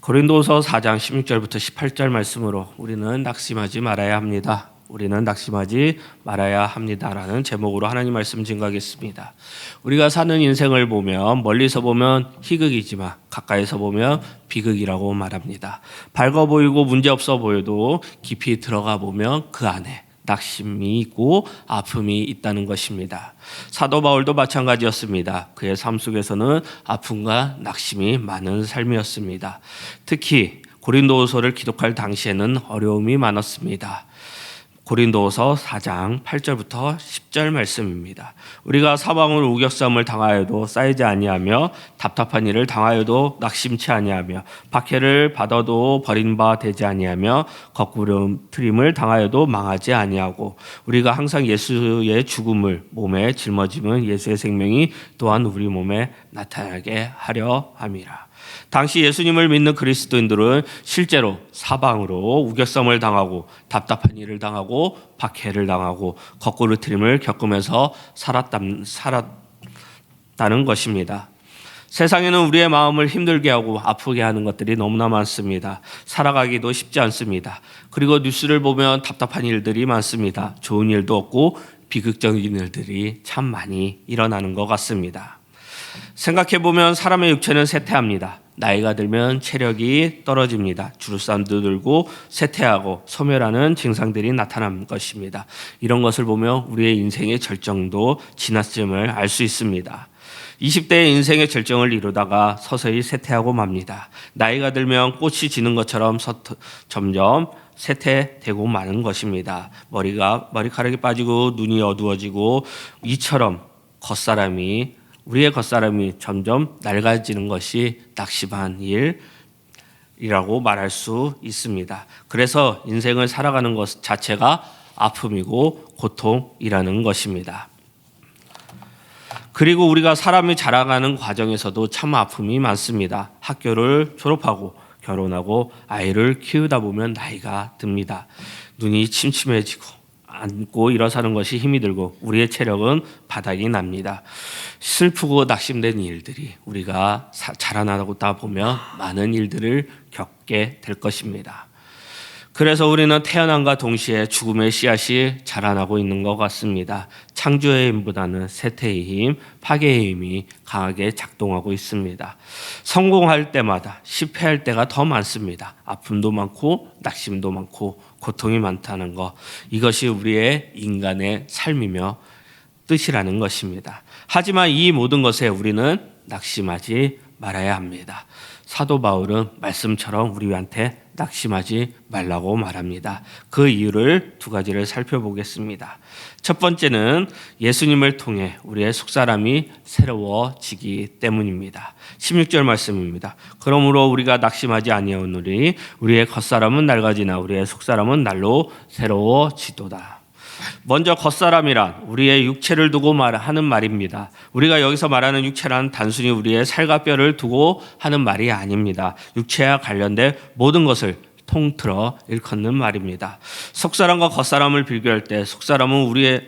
고린도서 4장 16절부터 18절 말씀으로 우리는 낙심하지 말아야 합니다. 우리는 낙심하지 말아야 합니다라는 제목으로 하나님 말씀 증거하겠습니다. 우리가 사는 인생을 보면 멀리서 보면 희극이지만 가까이서 보면 비극이라고 말합니다. 밝아 보이고 문제없어 보여도 깊이 들어가 보면 그 안에 낙심이 있고 아픔이 있다는 것입니다. 사도 바울도 마찬가지였습니다. 그의 삶 속에서는 아픔과 낙심이 많은 삶이었습니다. 특히 고린도후서를 기록할 당시에는 어려움이 많았습니다. 고린도후서 4장 8절부터 10절 말씀입니다. 우리가 사방으로 우겨싸움을 당하여도 쌓이지 아니하며 답답한 일을 당하여도 낙심치 아니하며 박해를 받아도 버린 바 되지 아니하며 거꾸름트림을 당하여도 망하지 아니하고 우리가 항상 예수의 죽음을 몸에 짊어지면 예수의 생명이 또한 우리 몸에 나타나게 하려 함이라. 당시 예수님을 믿는 그리스도인들은 실제로 사방으로 우겨싸움을 당하고 답답한 일을 당하고 박해를 당하고 거꾸로트림을 겪으면서 살았다는 것입니다. 세상에는 우리의 마음을 힘들게 하고 아프게 하는 것들이 너무나 많습니다. 살아가기도 쉽지 않습니다. 그리고 뉴스를 보면 답답한 일들이 많습니다. 좋은 일도 없고 비극적인 일들이 참 많이 일어나는 것 같습니다. 생각해보면 사람의 육체는 쇠퇴합니다. 나이가 들면 체력이 떨어집니다. 주름살도 들고 쇠퇴하고 소멸하는 증상들이 나타나는 것입니다. 이런 것을 보면 우리의 인생의 절정도 지났음을 알 수 있습니다. 20대의 인생의 절정을 이루다가 서서히 쇠퇴하고 맙니다. 나이가 들면 꽃이 지는 것처럼 점점 쇠퇴되고 마는 것입니다. 머리카락이 빠지고 눈이 어두워지고 이처럼 우리의 겉사람이 점점 낡아지는 것이 낙심한 일이라고 말할 수 있습니다. 그래서 인생을 살아가는 것 자체가 아픔이고 고통이라는 것입니다. 그리고 우리가 사람이 자라가는 과정에서도 참 아픔이 많습니다. 학교를 졸업하고 결혼하고 아이를 키우다 보면 나이가 듭니다. 눈이 침침해지고 앉고 일어서는 것이 힘이 들고 우리의 체력은 바닥이 납니다. 슬프고 낙심된 일들이 우리가 자라나다 보면 많은 일들을 겪게 될 것입니다. 그래서 우리는 태어남과 동시에 죽음의 씨앗이 자라나고 있는 것 같습니다. 창조의 힘보다는 쇠퇴의 힘, 파괴의 힘이 강하게 작동하고 있습니다. 성공할 때마다 실패할 때가 더 많습니다. 아픔도 많고 낙심도 많고 고통이 많다는 것, 이것이 우리의 인간의 삶이며 뜻이라는 것입니다. 하지만 이 모든 것에 우리는 낙심하지 말아야 합니다. 사도 바울은 말씀처럼 우리한테 낙심하지 말라고 말합니다. 그 이유를 두 가지를 살펴보겠습니다. 첫 번째는 예수님을 통해 우리의 속사람이 새로워지기 때문입니다. 16절 말씀입니다. 그러므로 우리가 낙심하지 아니하오노니 우리의 겉사람은 낡아지나 우리의 속사람은 날로 새로워지도다. 먼저 겉사람이란 우리의 육체를 두고 하는 말입니다. 우리가 여기서 말하는 육체란 단순히 우리의 살과 뼈를 두고 하는 말이 아닙니다. 육체와 관련된 모든 것을 통틀어 일컫는 말입니다. 속사람과 겉사람을 비교할 때 속사람은 우리의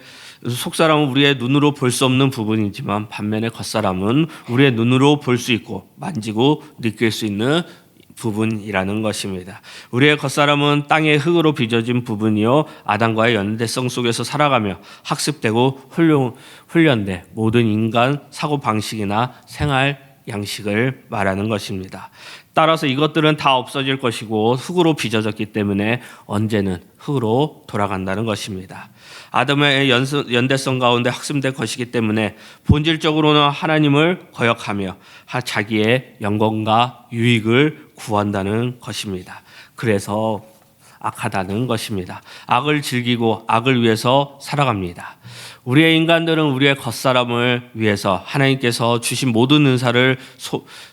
눈으로 볼 수 없는 부분이지만 반면에 겉사람은 우리의 눈으로 볼 수 있고 만지고 느낄 수 있는 부분이라는 것입니다. 우리의 겉사람은 땅의 흙으로 빚어진 부분이요 아담과의 연대성 속에서 살아가며 학습되고 훈련된 모든 인간 사고방식이나 생활 양식을 말하는 것입니다. 따라서 이것들은 다 없어질 것이고 흙으로 빚어졌기 때문에 언제는 흙으로 돌아간다는 것입니다. 아담의 연대성 가운데 학습된 것이기 때문에 본질적으로는 하나님을 거역하며 자기의 영광과 유익을 구한다는 것입니다. 그래서 악하다는 것입니다. 악을 즐기고 악을 위해서 살아갑니다. 우리의 인간들은 우리의 겉사람을 위해서 하나님께서 주신 모든 은사를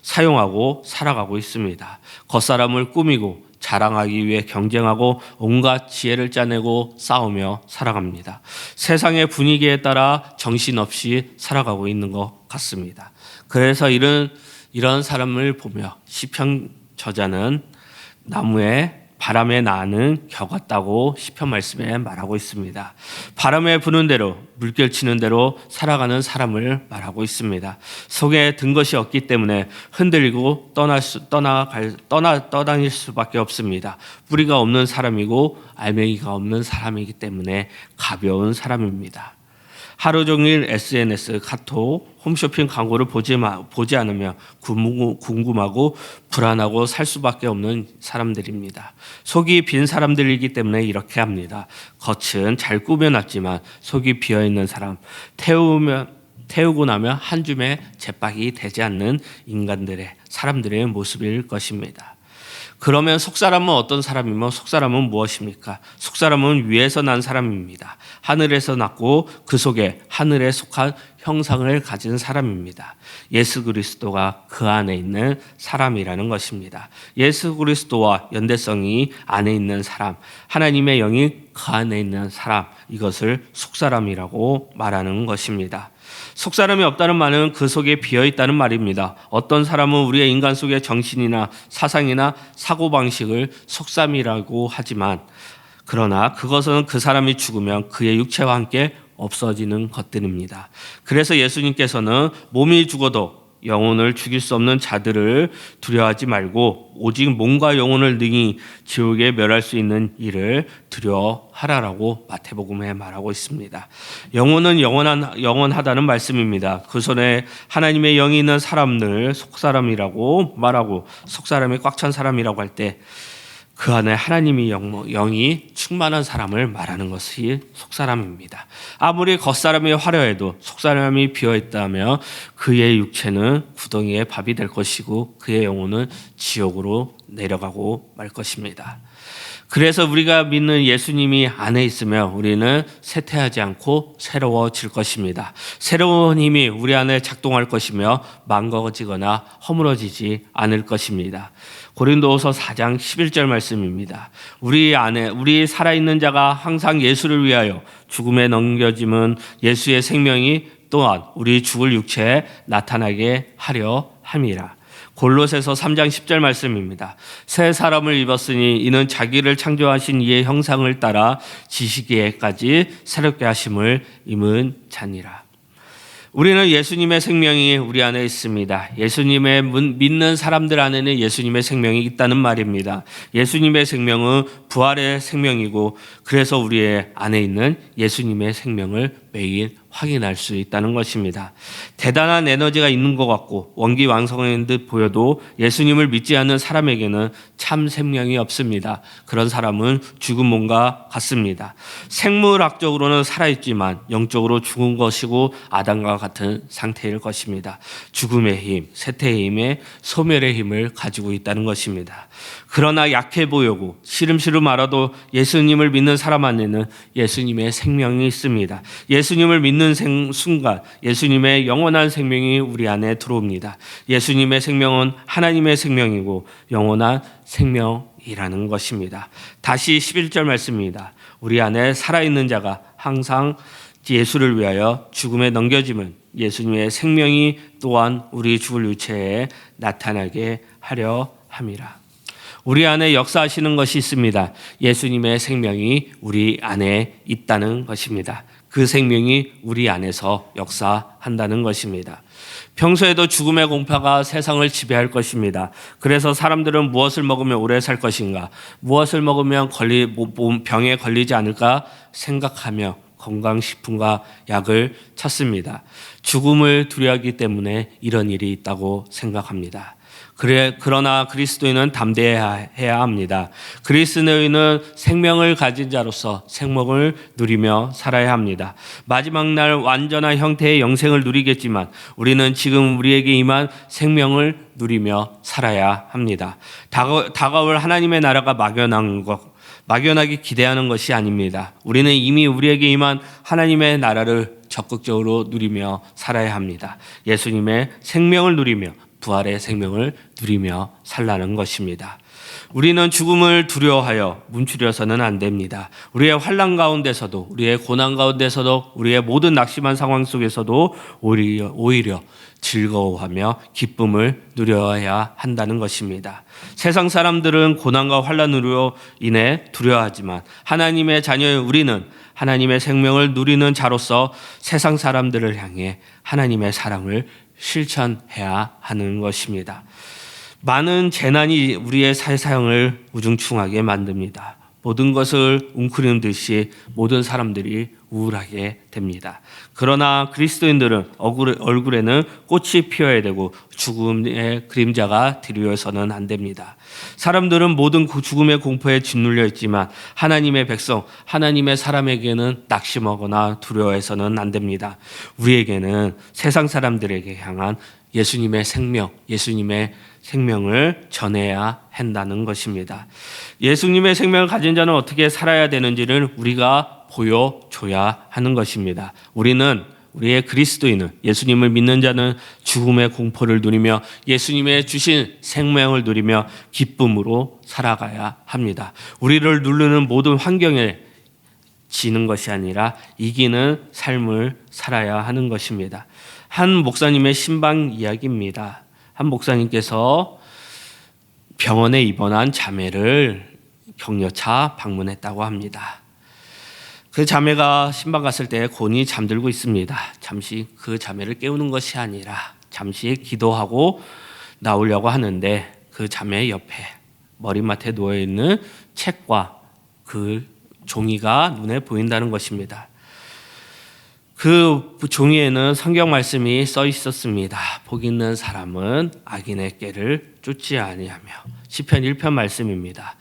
사용하고 살아가고 있습니다. 겉사람을 꾸미고 자랑하기 위해 경쟁하고 온갖 지혜를 짜내고 싸우며 살아갑니다. 세상의 분위기에 따라 정신없이 살아가고 있는 것 같습니다. 그래서 이런 사람을 보며 시편 저자는 나무에 바람에 나는 겨 같다고 시편 말씀에 말하고 있습니다. 바람에 부는 대로 물결치는 대로 살아가는 사람을 말하고 있습니다. 속에 든 것이 없기 때문에 흔들리고 떠다닐 수밖에 없습니다. 뿌리가 없는 사람이고 알맹이가 없는 사람이기 때문에 가벼운 사람입니다. 하루 종일 SNS, 카톡, 홈쇼핑 광고를 보지 않으며 궁금하고 불안하고 살 수밖에 없는 사람들입니다. 속이 빈 사람들이기 때문에 이렇게 합니다. 겉은 잘 꾸며놨지만 속이 비어있는 사람, 태우고 나면 한 줌의 재박이 되지 않는 사람들의 모습일 것입니다. 그러면 속사람은 어떤 사람이며 속사람은 무엇입니까? 속사람은 위에서 난 사람입니다. 하늘에서 났고 그 속에 하늘에 속한 형상을 가진 사람입니다. 예수 그리스도가 그 안에 있는 사람이라는 것입니다. 예수 그리스도와 연대성이 안에 있는 사람, 하나님의 영이 그 안에 있는 사람, 이것을 속사람이라고 말하는 것입니다. 속사람이 없다는 말은 그 속에 비어있다는 말입니다. 어떤 사람은 우리의 인간 속의 정신이나 사상이나 사고방식을 속사람이라고 하지만 그러나 그것은 그 사람이 죽으면 그의 육체와 함께 없어지는 것들입니다. 그래서 예수님께서는 몸이 죽어도 영혼을 죽일 수 없는 자들을 두려워하지 말고 오직 몸과 영혼을 능히 지옥에 멸할 수 있는 일을 두려워하라라고 마태복음에 말하고 있습니다. 영혼은 영원하다는 말씀입니다. 그 손에 하나님의 영이 있는 사람들 속사람이라고 말하고 속사람이 꽉 찬 사람이라고 할 때 그 안에 하나님의 영이 충만한 사람을 말하는 것이 속사람입니다. 아무리 겉사람이 화려해도 속사람이 비어있다면 그의 육체는 구덩이에 밥이 될 것이고 그의 영혼은 지옥으로 내려가고 말 것입니다. 그래서 우리가 믿는 예수님이 안에 있으면 우리는 쇠퇴하지 않고 새로워질 것입니다. 새로운 힘이 우리 안에 작동할 것이며 망가지거나 허물어지지 않을 것입니다. 고린도후서 4장 11절 말씀입니다. 우리 살아있는 자가 항상 예수를 위하여 죽음에 넘겨짐은 예수의 생명이 또한 우리 죽을 육체에 나타나게 하려 함이라. 골로새서 3장 10절 말씀입니다. 새 사람을 입었으니 이는 자기를 창조하신 이의 형상을 따라 지시기에까지 새롭게 하심을 입은 자니라. 우리는 예수님의 생명이 우리 안에 있습니다. 예수님의 믿는 사람들 안에는 예수님의 생명이 있다는 말입니다. 예수님의 생명은 부활의 생명이고 그래서 우리의 안에 있는 예수님의 생명을 매일 확인할 수 있다는 것입니다. 대단한 에너지가 있는 것 같고 원기왕성한 듯 보여도 예수님을 믿지 않는 사람에게는 참 생명이 없습니다. 그런 사람은 죽은 몸과 같습니다. 생물학적으로는 살아있지만 영적으로 죽은 것이고 아담과 같은 상태일 것입니다. 죽음의 힘, 쇠퇴의 힘에 소멸의 힘을 가지고 있다는 것입니다. 그러나 약해 보이고 시름시름 알아도 예수님을 믿는 사람 안에는 예수님의 생명이 있습니다. 예수님을 믿는 순간 예수님의 영원한 생명이 우리 안에 들어옵니다. 예수님의 생명은 하나님의 생명이고 영원한 생명이라는 것입니다. 다시 11절 말씀입니다. 우리 안에 살아있는 자가 항상 예수를 위하여 죽음에 넘겨짐은 예수님의 생명이 또한 우리 죽을 육체에 나타나게 하려 함이라. 우리 안에 역사하시는 것이 있습니다. 예수님의 생명이 우리 안에 있다는 것입니다. 그 생명이 우리 안에서 역사한다는 것입니다. 평소에도 죽음의 공포가 세상을 지배할 것입니다. 그래서 사람들은 무엇을 먹으면 오래 살 것인가, 무엇을 먹으면 병에 걸리지 않을까 생각하며 건강식품과 약을 찾습니다. 죽음을 두려워하기 때문에 이런 일이 있다고 생각합니다. 그러나 그리스도인은 담대해야 합니다. 그리스도인은 생명을 가진 자로서 생명을 누리며 살아야 합니다. 마지막 날 완전한 형태의 영생을 누리겠지만 우리는 지금 우리에게 임한 생명을 누리며 살아야 합니다. 다가올 하나님의 나라가 막연하게 기대하는 것이 아닙니다. 우리는 이미 우리에게 임한 하나님의 나라를 적극적으로 누리며 살아야 합니다. 예수님의 생명을 누리며 부활의 생명을 누리며 살라는 것입니다. 우리는 죽음을 두려워하여 멈추려서는 안 됩니다. 우리의 환난 가운데서도, 우리의 고난 가운데서도, 우리의 모든 낙심한 상황 속에서도 오히려 즐거워하며 기쁨을 누려야 한다는 것입니다. 세상 사람들은 고난과 환난으로 인해 두려워하지만 하나님의 자녀인 우리는 하나님의 생명을 누리는 자로서 세상 사람들을 향해 하나님의 사랑을 실천해야 하는 것입니다. 많은 재난이 우리의 사상을 우중충하게 만듭니다. 모든 것을 웅크리는 듯이 모든 사람들이 우울하게 됩니다. 그러나 그리스도인들은 얼굴에는 꽃이 피어야 되고 죽음의 그림자가 드리워서는 안 됩니다. 사람들은 모든 죽음의 공포에 짓눌려 있지만 하나님의 백성, 하나님의 사람에게는 낙심하거나 두려워해서는 안 됩니다. 우리에게는 세상 사람들에게 향한 예수님의 생명, 예수님의 생명을 전해야 한다는 것입니다. 예수님의 생명을 가진 자는 어떻게 살아야 되는지를 우리가 보여줘야 하는 것입니다. 우리의 그리스도인은, 예수님을 믿는 자는 죽음의 공포를 누리며 예수님의 주신 생명을 누리며 기쁨으로 살아가야 합니다. 우리를 누르는 모든 환경에 지는 것이 아니라 이기는 삶을 살아야 하는 것입니다. 한 목사님의 신방 이야기입니다. 한 목사님께서 병원에 입원한 자매를 격려차 방문했다고 합니다. 그 자매가 신방 갔을 때 곤히 잠들고 있습니다. 잠시 그 자매를 깨우는 것이 아니라 잠시 기도하고 나오려고 하는데 그 자매 옆에 머리맡에 누워있는 책과 그 종이가 눈에 보인다는 것입니다. 그 종이에는 성경 말씀이 써 있었습니다. 복 있는 사람은 악인의 꾀를 쫓지 아니하며. 시편 1편 말씀입니다.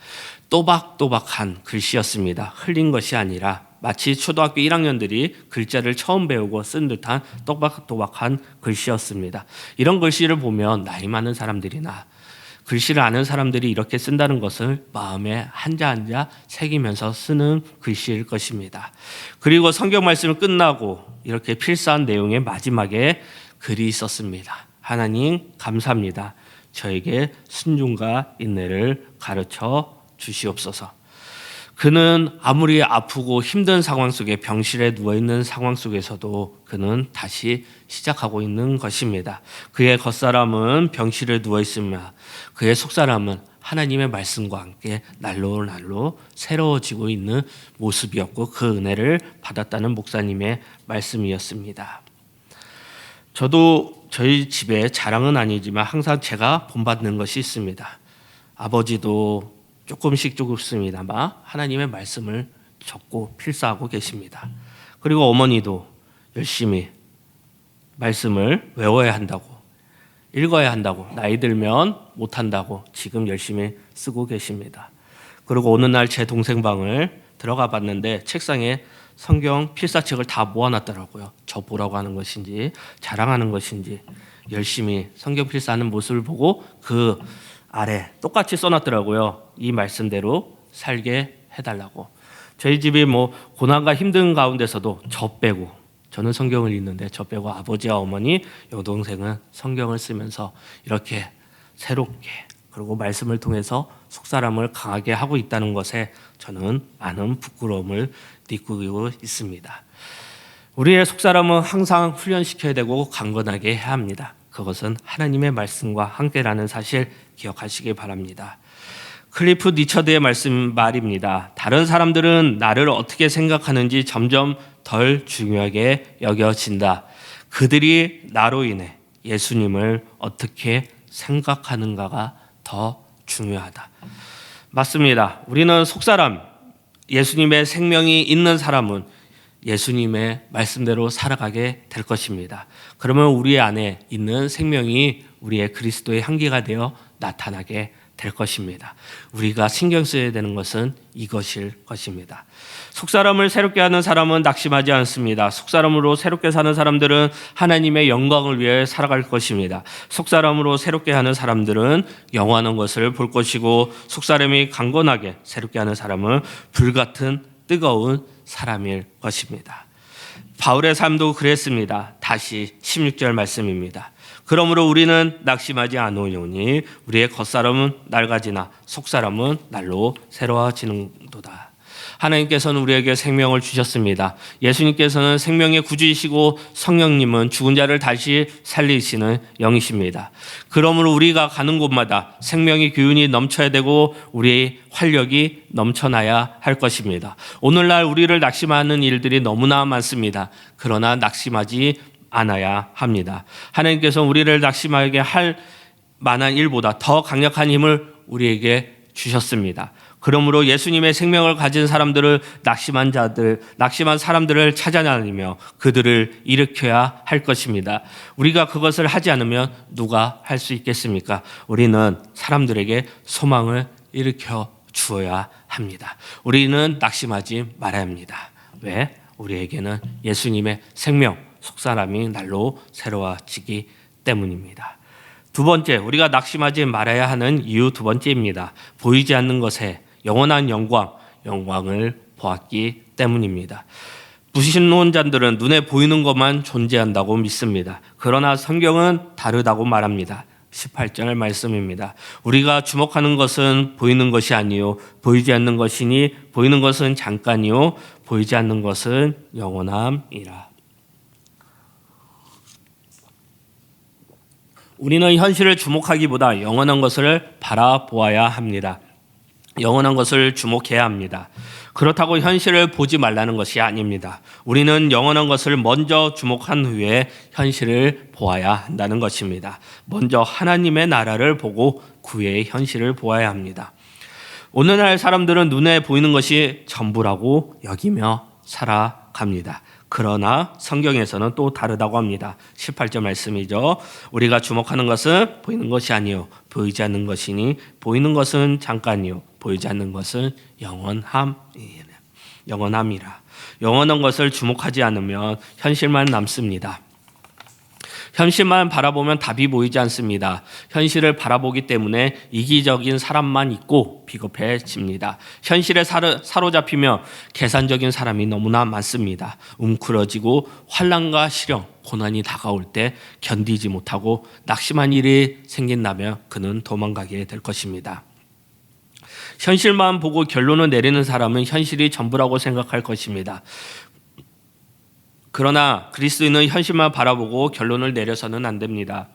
또박또박한 글씨였습니다. 흘린 것이 아니라 마치 초등학교 1학년들이 글자를 처음 배우고 쓴 듯한 또박또박한 글씨였습니다. 이런 글씨를 보면 나이 많은 사람들이나 글씨를 아는 사람들이 이렇게 쓴다는 것을 마음에 한자 한자 새기면서 쓰는 글씨일 것입니다. 그리고 성경 말씀을 끝나고 이렇게 필사한 내용의 마지막에 글이 있었습니다. 하나님 감사합니다. 저에게 순종과 인내를 가르쳐 주시옵소서. 그는 아무리 아프고 힘든 상황 속에 병실에 누워있는 상황 속에서도 그는 다시 시작하고 있는 것입니다. 그의 겉사람은 병실에 누워있으며 그의 속사람은 하나님의 말씀과 함께 날로 날로 새로워지고 있는 모습이었고 그 은혜를 받았다는 목사님의 말씀이었습니다. 저도 저희 집에 자랑은 아니지만 항상 제가 본받는 것이 있습니다. 아버지도 조금씩 조금씩이나마 하나님의 말씀을 적고 필사하고 계십니다. 그리고 어머니도 열심히 말씀을 외워야 한다고, 읽어야 한다고, 나이 들면 못한다고 지금 열심히 쓰고 계십니다. 그리고 어느 날 제 동생 방을 들어가 봤는데 책상에 성경 필사책을 다 모아놨더라고요. 저 보라고 하는 것인지 자랑하는 것인지 열심히 성경 필사하는 모습을 보고 그 아래 똑같이 써놨더라고요. 이 말씀대로 살게 해달라고. 저희 집이 고난과 힘든 가운데서도 저 빼고, 저는 성경을 읽는데 저 빼고 아버지와 어머니, 여동생은 성경을 쓰면서 이렇게 새롭게 그리고 말씀을 통해서 속사람을 강하게 하고 있다는 것에 저는 많은 부끄러움을 느끼고 있습니다. 우리의 속사람은 항상 훈련시켜야 되고 강건하게 해야 합니다. 그것은 하나님의 말씀과 함께라는 사실 기억하시기 바랍니다. 클리프 리처드의 말입니다. 다른 사람들은 나를 어떻게 생각하는지 점점 덜 중요하게 여겨진다. 그들이 나로 인해 예수님을 어떻게 생각하는가가 더 중요하다. 맞습니다. 우리는 속사람, 예수님의 생명이 있는 사람은 예수님의 말씀대로 살아가게 될 것입니다. 그러면 우리 안에 있는 생명이 우리의 그리스도의 향기가 되어 나타나게 될 것입니다. 우리가 신경 써야 되는 것은 이것일 것입니다. 속사람을 새롭게 하는 사람은 낙심하지 않습니다. 속사람으로 새롭게 사는 사람들은 하나님의 영광을 위해 살아갈 것입니다. 속사람으로 새롭게 하는 사람들은 영원한 것을 볼 것이고 속사람이 강건하게 새롭게 하는 사람은 불같은 뜨거운 사람일 것입니다. 바울의 삶도 그랬습니다. 다시 16절 말씀입니다. 그러므로 우리는 낙심하지 않으오니 우리의 겉사람은 낡아지나 속사람은 날로 새로워지는도다. 하나님께서는 우리에게 생명을 주셨습니다. 예수님께서는 생명의 구주이시고 성령님은 죽은 자를 다시 살리시는 영이십니다. 그러므로 우리가 가는 곳마다 생명의 기운이 넘쳐야 되고 우리의 활력이 넘쳐나야 할 것입니다. 오늘날 우리를 낙심하는 일들이 너무나 많습니다. 그러나 낙심하지 않아야 합니다. 하나님께서 우리를 낙심하게 할 만한 일보다 더 강력한 힘을 우리에게 주셨습니다. 그러므로 예수님의 생명을 가진 사람들을 낙심한 사람들을 찾아다니며 그들을 일으켜야 할 것입니다. 우리가 그것을 하지 않으면 누가 할 수 있겠습니까? 우리는 사람들에게 소망을 일으켜 주어야 합니다. 우리는 낙심하지 말아야 합니다. 왜? 우리에게는 예수님의 생명, 속사람이 날로 새로워지기 때문입니다. 두 번째, 우리가 낙심하지 말아야 하는 이유 두 번째입니다. 보이지 않는 것에 영원한 영광을 보았기 때문입니다. 무신론자들은 눈에 보이는 것만 존재한다고 믿습니다. 그러나 성경은 다르다고 말합니다. 18절 말씀입니다. 우리가 주목하는 것은 보이는 것이 아니요 보이지 않는 것이니 보이는 것은 잠깐이요 보이지 않는 것은 영원함이라. 우리는 현실을 주목하기보다 영원한 것을 바라보아야 합니다. 영원한 것을 주목해야 합니다. 그렇다고 현실을 보지 말라는 것이 아닙니다. 우리는 영원한 것을 먼저 주목한 후에 현실을 보아야 한다는 것입니다. 먼저 하나님의 나라를 보고 그 후에 현실을 보아야 합니다. 오늘날 사람들은 눈에 보이는 것이 전부라고 여기며 살아갑니다. 그러나 성경에서는 또 다르다고 합니다. 18절 말씀이죠. 우리가 주목하는 것은 보이는 것이 아니요 보이지 않는 것이니 보이는 것은 잠깐이요 보이지 않는 것은 영원함이라. 영원한 것을 주목하지 않으면 현실만 남습니다. 현실만 바라보면 답이 보이지 않습니다. 현실을 바라보기 때문에 이기적인 사람만 있고 비겁해집니다. 현실에 사로잡히며 계산적인 사람이 너무나 많습니다. 웅크러지고 환난과 시련, 고난이 다가올 때 견디지 못하고 낙심한 일이 생긴다면 그는 도망가게 될 것입니다. 현실만 보고 결론을 내리는 사람은 현실이 전부라고 생각할 것입니다. 그러나 그리스도인은 현실만 바라보고 결론을 내려서는 안 됩니다.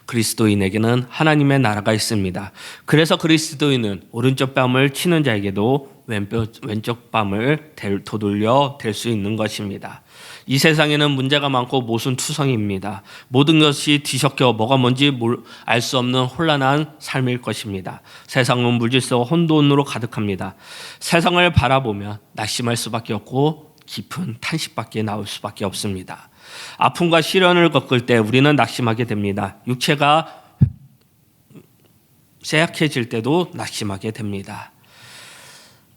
그리스도인에게는 하나님의 나라가 있습니다. 그래서 그리스도인은 오른쪽 뺨을 치는 자에게도 왼쪽 뺨을 되돌려 댈 수 있는 것입니다. 이 세상에는 문제가 많고 모순투성입니다. 모든 것이 뒤섞여 뭐가 뭔지 알 수 없는 혼란한 삶일 것입니다. 세상은 물질서와 혼돈으로 가득합니다. 세상을 바라보면 낙심할 수밖에 없고 깊은 탄식밖에 나올 수밖에 없습니다. 아픔과 시련을 겪을 때 우리는 낙심하게 됩니다. 육체가 쇠약해질 때도 낙심하게 됩니다.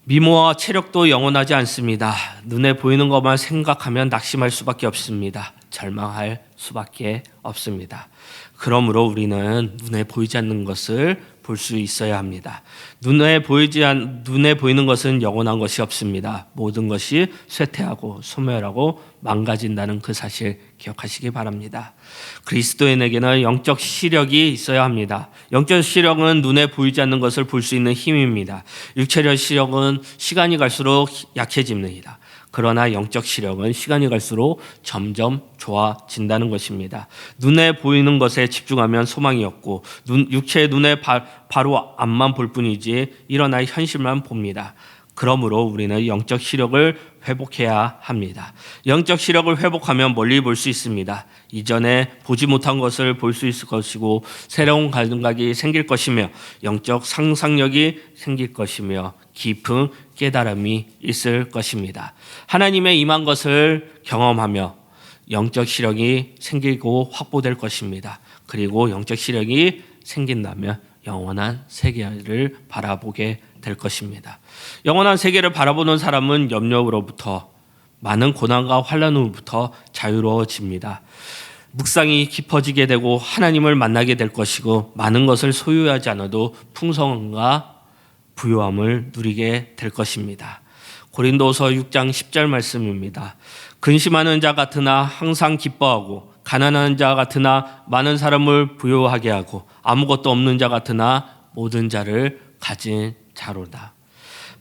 미모와 체력도 영원하지 않습니다. 눈에 보이는 것만 생각하면 낙심할 수밖에 없습니다. 절망할 수밖에 없습니다. 그러므로 우리는 눈에 보이지 않는 것을 볼 수 있어야 합니다. 눈에 보이는 것은 영원한 것이 없습니다. 모든 것이 쇠퇴하고 소멸하고 망가진다는 그 사실 기억하시기 바랍니다. 그리스도인에게는 영적 시력이 있어야 합니다. 영적 시력은 눈에 보이지 않는 것을 볼 수 있는 힘입니다. 육체적 시력은 시간이 갈수록 약해집니다. 그러나 영적 시력은 시간이 갈수록 점점 좋아진다는 것입니다. 눈에 보이는 것에 집중하면 소망이 없고 육체의 눈에 바로 앞만 볼 뿐이지 일어날 현실만 봅니다. 그러므로 우리는 영적 시력을 회복해야 합니다. 영적 시력을 회복하면 멀리 볼 수 있습니다. 이전에 보지 못한 것을 볼 수 있을 것이고 새로운 감각이 생길 것이며 영적 상상력이 생길 것이며 깊은 깨달음이 있을 것입니다. 하나님의 임한 것을 경험하며 영적 시력이 생기고 확보될 것입니다. 그리고 영적 시력이 생긴다면 영원한 세계를 바라보게 될 것입니다. 영원한 세계를 바라보는 사람은 염려로부터 많은 고난과 환난으로부터 자유로워집니다. 묵상이 깊어지게 되고 하나님을 만나게 될 것이고 많은 것을 소유하지 않아도 풍성함과 부요함을 누리게 될 것입니다. 고린도서 6장 10절 말씀입니다. 근심하는 자 같으나 항상 기뻐하고 가난한 자 같으나 많은 사람을 부유하게 하고 아무것도 없는 자 같으나 모든 자를 가진 자로다.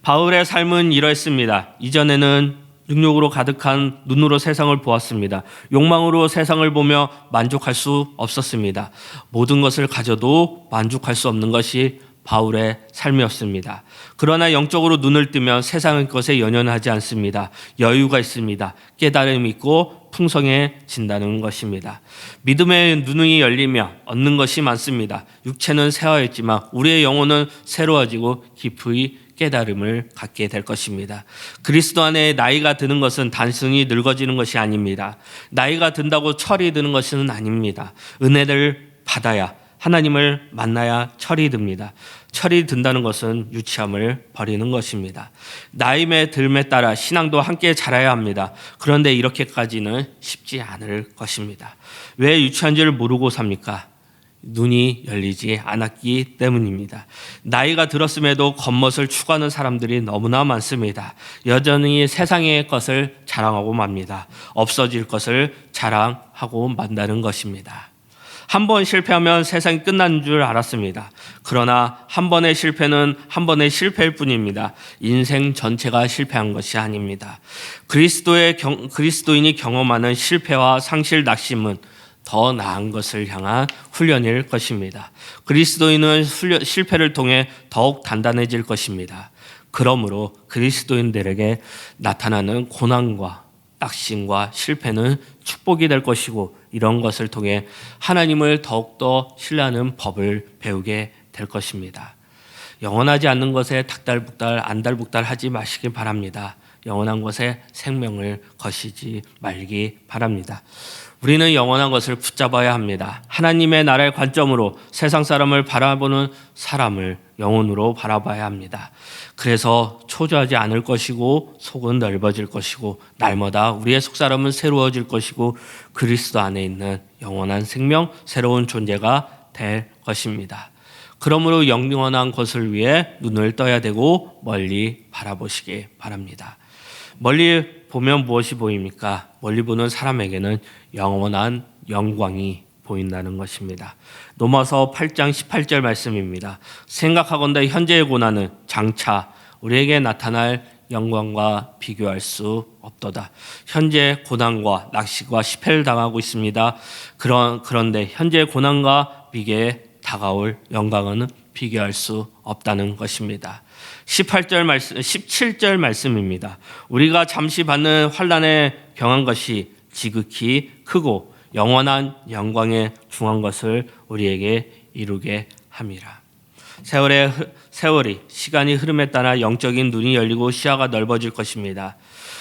바울의 삶은 이러했습니다. 이전에는 능욕으로 가득한 눈으로 세상을 보았습니다. 욕망으로 세상을 보며 만족할 수 없었습니다. 모든 것을 가져도 만족할 수 없는 것이 바울의 삶이었습니다. 그러나 영적으로 눈을 뜨면 세상의 것에 연연하지 않습니다. 여유가 있습니다. 깨달음이 있고 풍성해진다는 것입니다. 믿음의 눈이 열리며 얻는 것이 많습니다. 육체는 쇠하였지만 우리의 영혼은 새로워지고 깊이 깨달음을 갖게 될 것입니다. 그리스도 안에 나이가 드는 것은 단순히 늙어지는 것이 아닙니다. 나이가 든다고 철이 드는 것은 아닙니다. 은혜를 받아야, 하나님을 만나야 철이 듭니다. 철이 든다는 것은 유치함을 버리는 것입니다. 나이의 들에 따라 신앙도 함께 자라야 합니다. 그런데 이렇게까지는 쉽지 않을 것입니다. 왜 유치한지를 모르고 삽니까? 눈이 열리지 않았기 때문입니다. 나이가 들었음에도 겉멋을 추구하는 사람들이 너무나 많습니다. 여전히 세상의 것을 자랑하고 맙니다. 없어질 것을 자랑하고 만다는 것입니다. 한 번 실패하면 세상이 끝난 줄 알았습니다. 그러나 한 번의 실패는 한 번의 실패일 뿐입니다. 인생 전체가 실패한 것이 아닙니다. 그리스도인이 경험하는 실패와 상실, 낙심은 더 나은 것을 향한 훈련일 것입니다. 그리스도인은 실패를 통해 더욱 단단해질 것입니다. 그러므로 그리스도인들에게 나타나는 고난과 낙심과 실패는 축복이 될 것이고 이런 것을 통해 하나님을 더욱더 신뢰하는 법을 배우게 될 것입니다. 영원하지 않는 것에 닥달북달 안달북달 하지 마시기 바랍니다. 영원한 것에 생명을 거시지 말기 바랍니다. 우리는 영원한 것을 붙잡아야 합니다. 하나님의 나라의 관점으로 세상 사람을 바라보는 사람을 영혼으로 바라봐야 합니다. 그래서 초조하지 않을 것이고 속은 넓어질 것이고 날마다 우리의 속사람은 새로워질 것이고 그리스도 안에 있는 영원한 생명, 새로운 존재가 될 것입니다. 그러므로 영원한 것을 위해 눈을 떠야 되고 멀리 바라보시기 바랍니다. 멀리 보면 무엇이 보입니까? 멀리 보는 사람에게는 영원한 영광이 보인다는 것입니다. 로마서 8장 18절 말씀입니다. 생각하건대 현재의 고난은 장차 우리에게 나타날 영광과 비교할 수 없도다. 현재 고난과 낙심과 실패를 당하고 있습니다. 그런데 현재 고난과 비교에 다가올 영광은 비교할 수 없다는 것입니다. 17절 말씀입니다. 우리가 잠시 받는 환난에 경한 것이 지극히 크고 영원한 영광에 중한 것을 우리에게 이루게 함이라. 세월이 시간이 흐름에 따라 영적인 눈이 열리고 시야가 넓어질 것입니다.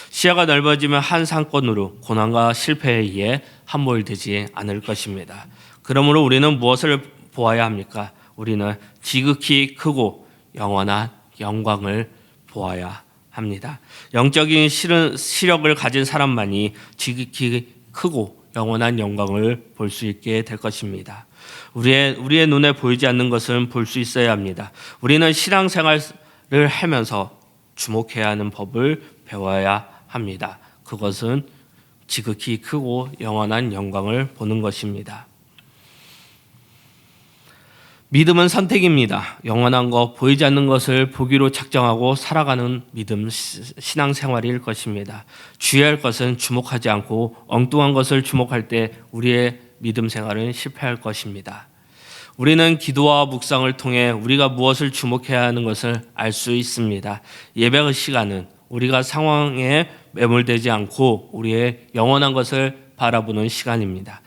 시야가 넓어지면 한 상권으로 고난과 실패에 의해 함몰되지 않을 것입니다. 그러므로 우리는 무엇을 보아야 합니까? 우리는 지극히 크고 영원한 영광을 보아야 합니다. 영적인 시력을 가진 사람만이 지극히 크고 영원한 영광을 볼 수 있게 될 것입니다. 우리의 눈에 보이지 않는 것은 볼 수 있어야 합니다. 우리는 신앙생활을 하면서 주목해야 하는 법을 배워야 합니다. 그것은 지극히 크고 영원한 영광을 보는 것입니다. 믿음은 선택입니다. 영원한 것, 보이지 않는 것을 보기로 작정하고 살아가는 믿음, 신앙생활일 것입니다. 주의할 것은 주목하지 않고 엉뚱한 것을 주목할 때 우리의 믿음 생활은 실패할 것입니다. 우리는 기도와 묵상을 통해 우리가 무엇을 주목해야 하는 것을 알 수 있습니다. 예배의 시간은 우리가 상황에 매몰되지 않고 우리의 영원한 것을 바라보는 시간입니다.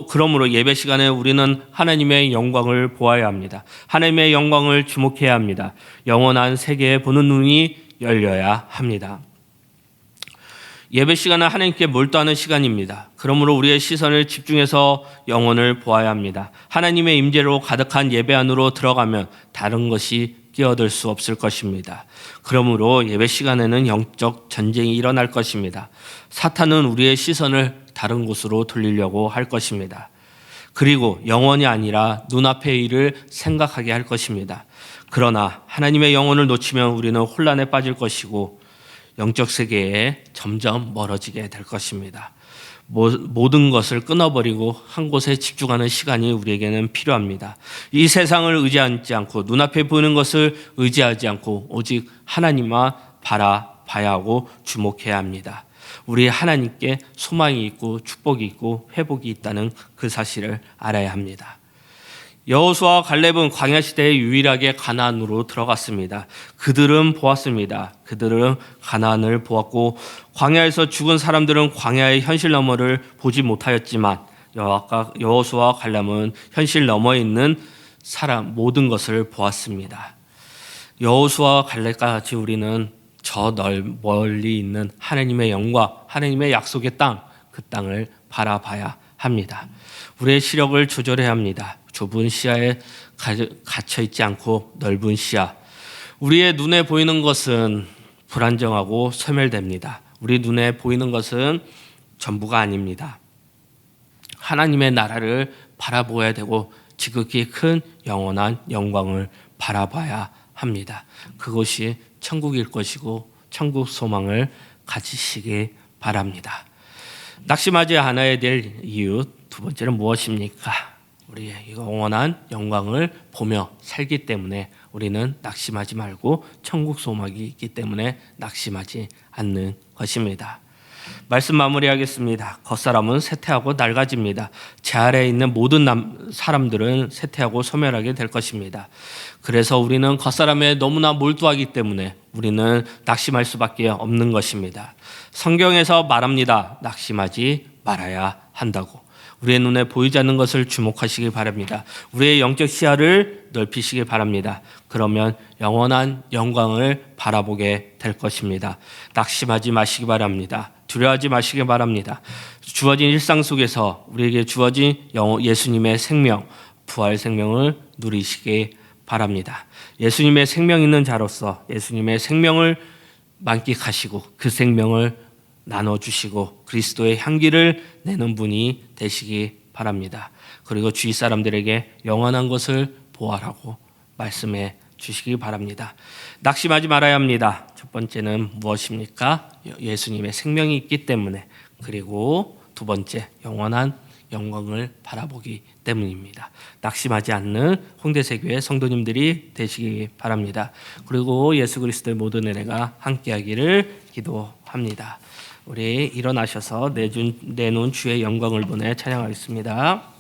그러므로 예배 시간에 우리는 하나님의 영광을 보아야 합니다. 하나님의 영광을 주목해야 합니다. 영원한 세계에 보는 눈이 열려야 합니다. 예배 시간은 하나님께 몰두하는 시간입니다. 그러므로 우리의 시선을 집중해서 영혼을 보아야 합니다. 하나님의 임재로 가득한 예배 안으로 들어가면 다른 것이 끼어들 수 없을 것입니다. 그러므로 예배 시간에는 영적 전쟁이 일어날 것입니다. 사탄은 우리의 시선을 다른 곳으로 돌리려고 할 것입니다. 그리고 영원이 아니라 눈앞의 일을 생각하게 할 것입니다. 그러나 하나님의 영혼을 놓치면 우리는 혼란에 빠질 것이고 영적 세계에 점점 멀어지게 될 것입니다. 모든 것을 끊어버리고 한 곳에 집중하는 시간이 우리에게는 필요합니다. 이 세상을 의지하지 않고 눈앞에 보이는 것을 의지하지 않고 오직 하나님만 바라봐야 하고 주목해야 합니다. 우리 하나님께 소망이 있고 축복이 있고 회복이 있다는 그 사실을 알아야 합니다. 여호수아와 갈렙은 광야 시대에 유일하게 가나안으로 들어갔습니다. 그들은 보았습니다. 그들은 가나안을 보았고 광야에서 죽은 사람들은 광야의 현실 너머를 보지 못하였지만 여호수아와 갈렙은 현실 너머에 있는 사람 모든 것을 보았습니다. 여호수아와 갈렙과 같이 우리는 저 멀리 있는 하나님의 영광, 하나님의 약속의 땅, 그 땅을 바라봐야 합니다. 우리의 시력을 조절해야 합니다. 좁은 시야에 갇혀 있지 않고 넓은 시야. 우리의 눈에 보이는 것은 불안정하고 소멸됩니다. 우리 눈에 보이는 것은 전부가 아닙니다. 하나님의 나라를 바라보아야 되고 지극히 큰 영원한 영광을 바라봐야 합니다. 그것이 천국일 것이고 천국 소망을 가지시기 바랍니다. 낙심하지 않아야 될 이유 두 번째는 무엇입니까? 우리의 영원한 영광을 보며 살기 때문에 우리는 낙심하지 말고 천국 소망이 있기 때문에 낙심하지 않는 것입니다. 말씀 마무리하겠습니다. 겉사람은 쇠퇴하고 낡아집니다. 제 아래에 있는 모든 사람들은 쇠퇴하고 소멸하게 될 것입니다. 그래서 우리는 겉사람에 너무나 몰두하기 때문에 우리는 낙심할 수밖에 없는 것입니다. 성경에서 말합니다. 낙심하지 말아야 한다고. 우리의 눈에 보이지 않는 것을 주목하시기 바랍니다. 우리의 영적 시야를 넓히시기 바랍니다. 그러면 영원한 영광을 바라보게 될 것입니다. 낙심하지 마시기 바랍니다. 두려워하지 마시기 바랍니다. 주어진 일상 속에서 우리에게 주어진 예수님의 생명, 부활 생명을 누리시기 바랍니다. 예수님의 생명 있는 자로서 예수님의 생명을 만끽하시고 그 생명을 나눠주시고 그리스도의 향기를 내는 분이 되시기 바랍니다. 그리고 주위 사람들에게 영원한 것을 보아라고 말씀해 주시기 바랍니다. 낙심하지 말아야 합니다. 첫 번째는 무엇입니까? 예수님의 생명이 있기 때문에, 그리고 두 번째 영원한 영광을 바라보기 때문입니다. 낙심하지 않는 홍대세교회 성도님들이 되시기 바랍니다. 그리고 예수 그리스도의 모든 은혜가 함께하기를 기도합니다. 우리 일어나셔서 내놓은 주의 영광을 보내 찬양하겠습니다.